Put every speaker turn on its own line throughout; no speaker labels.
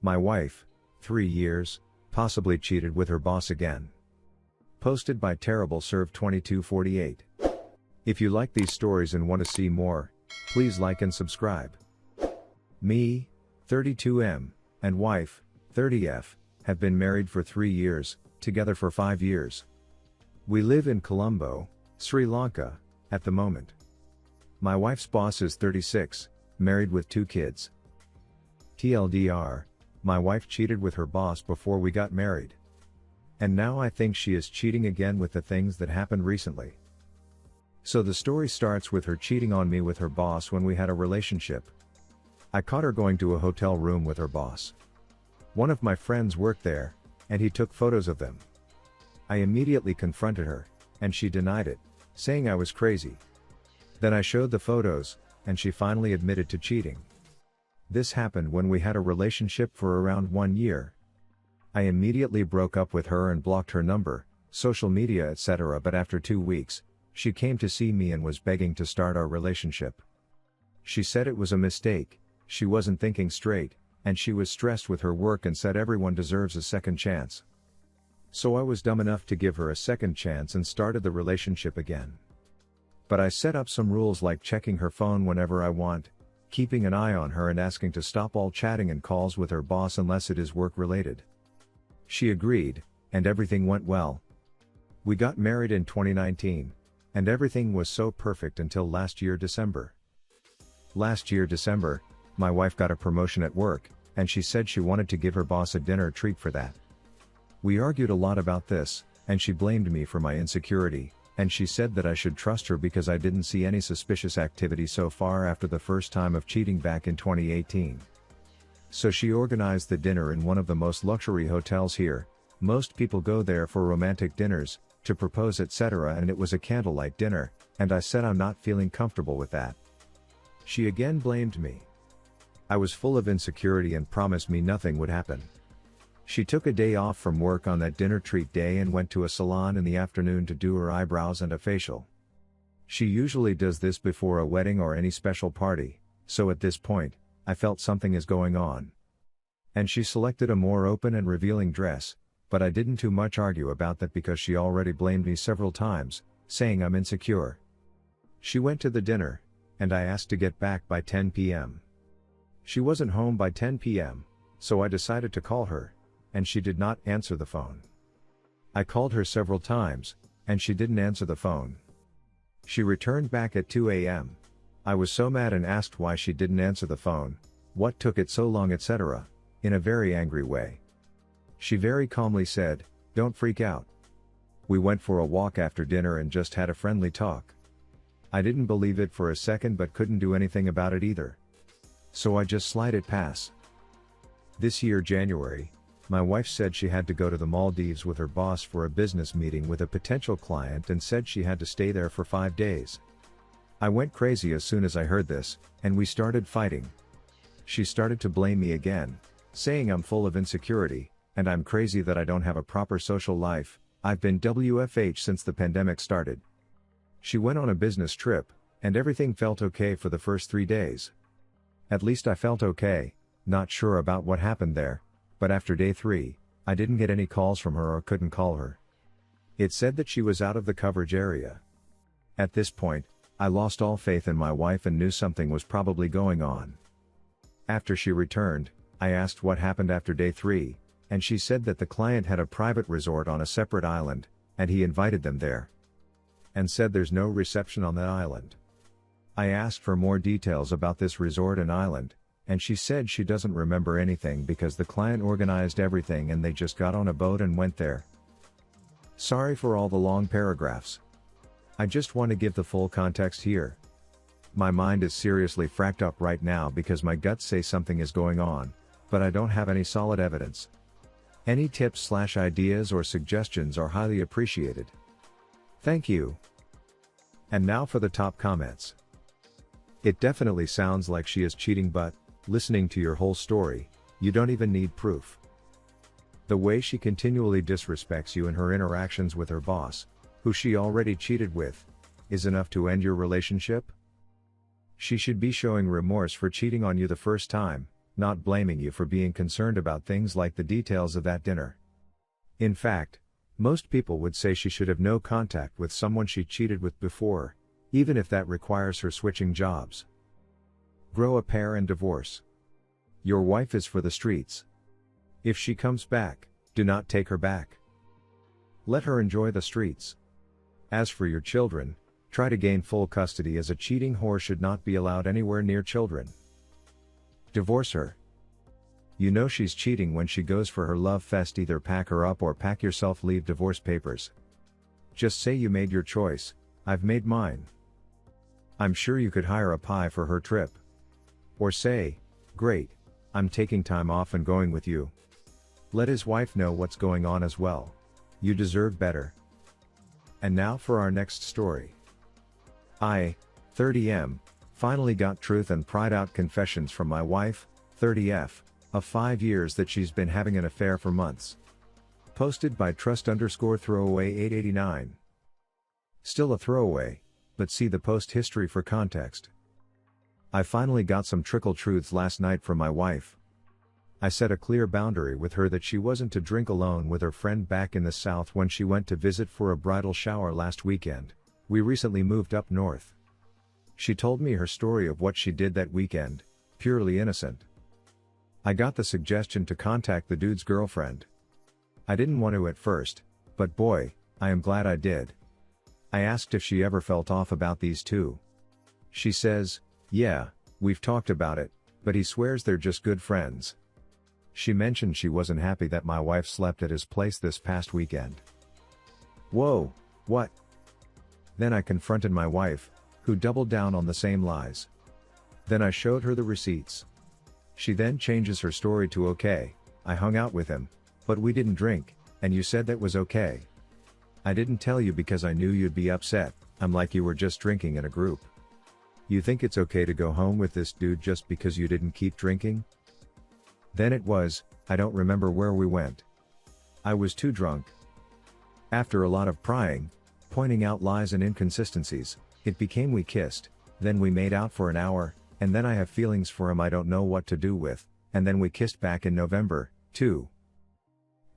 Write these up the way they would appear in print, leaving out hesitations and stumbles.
My wife, 3 years, possibly cheated with her boss again. Posted by Terrible Serve 2248. If you like these stories and want to see more, please like and subscribe. Me, 32M, and wife, 30F, have been married for 3 years, together for 5 years. We live in Colombo, Sri Lanka, at the moment. My wife's boss is 36, married with 2 kids. TLDR, my wife cheated with her boss before we got married. And now I think she is cheating again with the things that happened recently. So the story starts with her cheating on me with her boss when we had a relationship. I caught her going to a hotel room with her boss. One of my friends worked there, and he took photos of them. I immediately confronted her, and she denied it, saying I was crazy. Then I showed the photos, and she finally admitted to cheating. This happened when we had a relationship for around 1 year. I immediately broke up with her and blocked her number, social media, etc. But after 2 weeks, she came to see me and was begging to start our relationship. She said it was a mistake, she wasn't thinking straight, and she was stressed with her work and said everyone deserves a second chance. So I was dumb enough to give her a second chance and started the relationship again. But I set up some rules like checking her phone whenever I want, keeping an eye on her and asking to stop all chatting and calls with her boss unless it is work related. She agreed, and everything went well. We got married in 2019, and everything was so perfect until last year December. Last year December, my wife got a promotion at work, and she said she wanted to give her boss a dinner treat for that. We argued a lot about this, and she blamed me for my insecurity, and she said that I should trust her because I didn't see any suspicious activity so far after the first time of cheating back in 2018. So she organized the dinner in one of the most luxury hotels here. Most people go there for romantic dinners, to propose, etc., and it was a candlelight dinner, and I said I'm not feeling comfortable with that. She again blamed me. I was full of insecurity and promised me nothing would happen. She took a day off from work on that dinner treat day and went to a salon in the afternoon to do her eyebrows and a facial. She usually does this before a wedding or any special party, so at this point, I felt something is going on. And she selected a more open and revealing dress, but I didn't too much argue about that because she already blamed me several times, saying I'm insecure. She went to the dinner, and I asked to get back by 10 p.m. She wasn't home by 10 p.m., so I decided to call her, and she did not answer the phone. I called her several times, and she didn't answer the phone. She returned back at 2 a.m. I was so mad and asked why she didn't answer the phone, what took it so long, etc., in a very angry way. She very calmly said, "Don't freak out." We went for a walk after dinner and just had a friendly talk. I didn't believe it for a second but couldn't do anything about it either. So I just slid it past. This year January, my wife said she had to go to the Maldives with her boss for a business meeting with a potential client and said she had to stay there for 5 days. I went crazy as soon as I heard this, and we started fighting. She started to blame me again, saying I'm full of insecurity, and I'm crazy that I don't have a proper social life. I've been WFH since the pandemic started. She went on a business trip, and everything felt okay for the first 3 days. At least I felt okay, not sure about what happened there, but after day 3, I didn't get any calls from her or couldn't call her. It said that she was out of the coverage area. At this point, I lost all faith in my wife and knew something was probably going on. After she returned, I asked what happened after day 3, and she said that the client had a private resort on a separate island, and he invited them there. And said there's no reception on that island. I asked for more details about this resort and island, and she said she doesn't remember anything because the client organized everything and they just got on a boat and went there. Sorry for all the long paragraphs. I just want to give the full context here. My mind is seriously fracked up right now because my guts say something is going on, but I don't have any solid evidence. Any tips/ideas or suggestions are highly appreciated. Thank you. And now for the top comments. It definitely sounds like she is cheating, but, listening to your whole story, you don't even need proof. The way she continually disrespects you in her interactions with her boss, who she already cheated with, is enough to end your relationship? She should be showing remorse for cheating on you the first time, not blaming you for being concerned about things like the details of that dinner. In fact, most people would say she should have no contact with someone she cheated with before, even if that requires her switching jobs. Grow a pair and divorce. Your wife is for the streets. If she comes back, do not take her back. Let her enjoy the streets. As for your children, try to gain full custody, as a cheating whore should not be allowed anywhere near children. Divorce her. You know she's cheating when she goes for her love fest. Either pack her up or pack yourself, leave divorce papers. Just say you made your choice, I've made mine. I'm sure you could hire a pie for her trip. Or say, great, I'm taking time off and going with you. Let his wife know what's going on as well. You deserve better. And now for our next story. I, 30M, finally got truth and pride out confessions from my wife, 30F, of 5 years that she's been having an affair for months. Posted by trust_throwaway889. Still a throwaway, but see the post history for context. I finally got some trickle truths last night from my wife. I set a clear boundary with her that she wasn't to drink alone with her friend back in the South when she went to visit for a bridal shower last weekend. We recently moved up north. She told me her story of what she did that weekend, purely innocent. I got the suggestion to contact the dude's girlfriend. I didn't want to at first, but boy, I am glad I did. I asked if she ever felt off about these two. She says, yeah, we've talked about it, but he swears they're just good friends. She mentioned she wasn't happy that my wife slept at his place this past weekend. Whoa, what? Then I confronted my wife, who doubled down on the same lies. Then I showed her the receipts. She then changes her story to okay, I hung out with him, but we didn't drink, and you said that was okay. I didn't tell you because I knew you'd be upset. I'm like, you were just drinking in a group. You think it's okay to go home with this dude just because you didn't keep drinking? Then it was, I don't remember where we went. I was too drunk. After a lot of prying, pointing out lies and inconsistencies, it became we kissed, then we made out for an hour, and then I have feelings for him I don't know what to do with, and then we kissed back in November, too.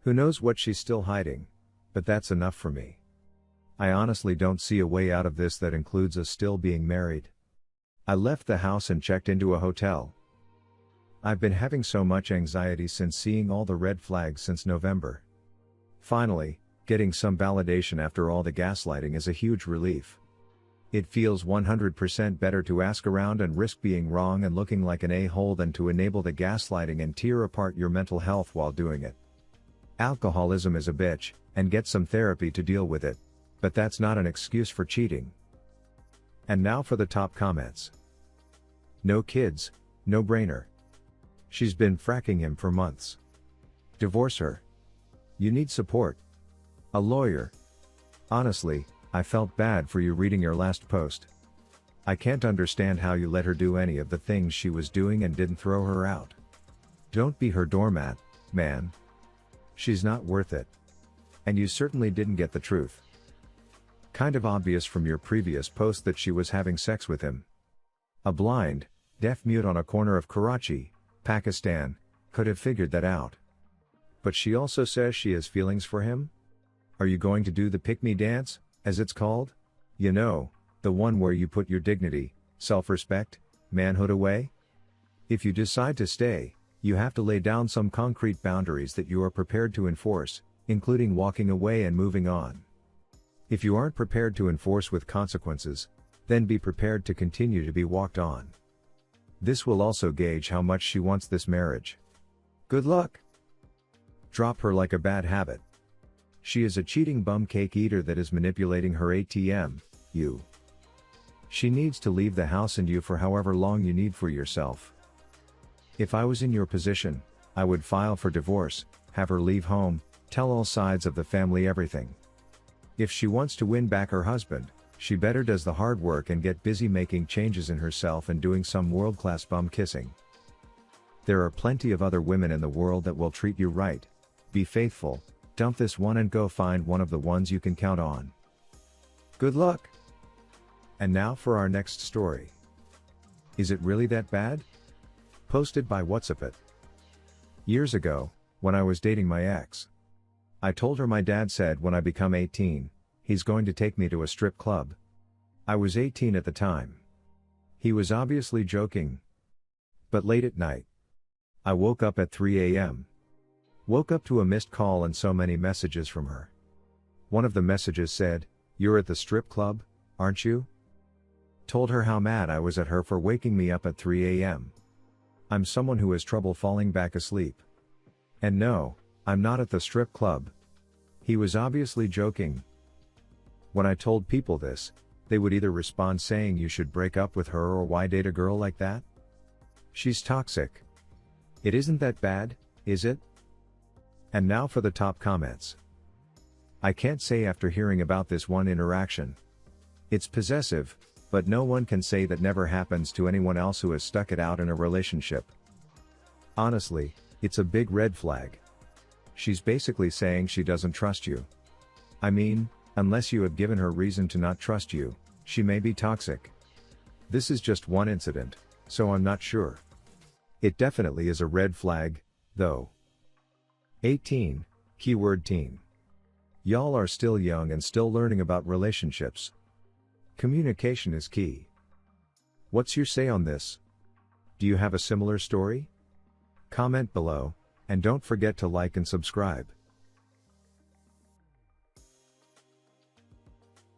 Who knows what she's still hiding? But that's enough for me. I honestly don't see a way out of this that includes us still being married. I left the house and checked into a hotel. I've been having so much anxiety since seeing all the red flags since November. Finally, getting some validation after all the gaslighting is a huge relief. It feels 100% better to ask around and risk being wrong and looking like an a-hole than to enable the gaslighting and tear apart your mental health while doing it. Alcoholism is a bitch, and get some therapy to deal with it, but that's not an excuse for cheating. And now for the top comments. No kids, no brainer. She's been fracking him for months. Divorce her. You need support. A lawyer. Honestly, I felt bad for you reading your last post. I can't understand how you let her do any of the things she was doing and didn't throw her out. Don't be her doormat, man. She's not worth it. And you certainly didn't get the truth. Kind of obvious from your previous post that she was having sex with him. A blind, deaf mute on a corner of Karachi, Pakistan, could have figured that out. But she also says she has feelings for him? Are you going to do the pick-me dance, as it's called? You know, the one where you put your dignity, self-respect, manhood away? If you decide to stay, you have to lay down some concrete boundaries that you are prepared to enforce, including walking away and moving on. If you aren't prepared to enforce with consequences, then be prepared to continue to be walked on. This will also gauge how much she wants this marriage. Good luck! Drop her like a bad habit. She is a cheating bum cake eater that is manipulating her ATM, you. She needs to leave the house and you for however long you need for yourself. If I was in your position, I would file for divorce, have her leave home, tell all sides of the family everything. If she wants to win back her husband, she better does the hard work and get busy making changes in herself and doing some world-class bum kissing. There are plenty of other women in the world that will treat you right. Be faithful, dump this one and go find one of the ones you can count on. Good luck! And now for our next story. Is it really that bad? Posted by WhatsApp. Years ago, when I was dating my ex, I told her my dad said when I become 18, he's going to take me to a strip club. I was 18 at the time. He was obviously joking. But late at night, I woke up at 3 a.m. Woke up to a missed call and so many messages from her. One of the messages said, "You're at the strip club, aren't you?" Told her how mad I was at her for waking me up at 3 a.m. I'm someone who has trouble falling back asleep. And no, I'm not at the strip club. He was obviously joking. When I told people this, they would either respond saying you should break up with her or why date a girl like that? She's toxic. It isn't that bad, is it? And now for the top comments. I can't say after hearing about this one interaction. It's possessive, but no one can say that never happens to anyone else who has stuck it out in a relationship. Honestly, it's a big red flag. She's basically saying she doesn't trust you. I mean, unless you have given her reason to not trust you, she may be toxic. This is just one incident, so I'm not sure. It definitely is a red flag, though. 18, keyword teen. Y'all are still young and still learning about relationships. Communication is key. What's your say on this? Do you have a similar story? Comment below, and don't forget to like and subscribe.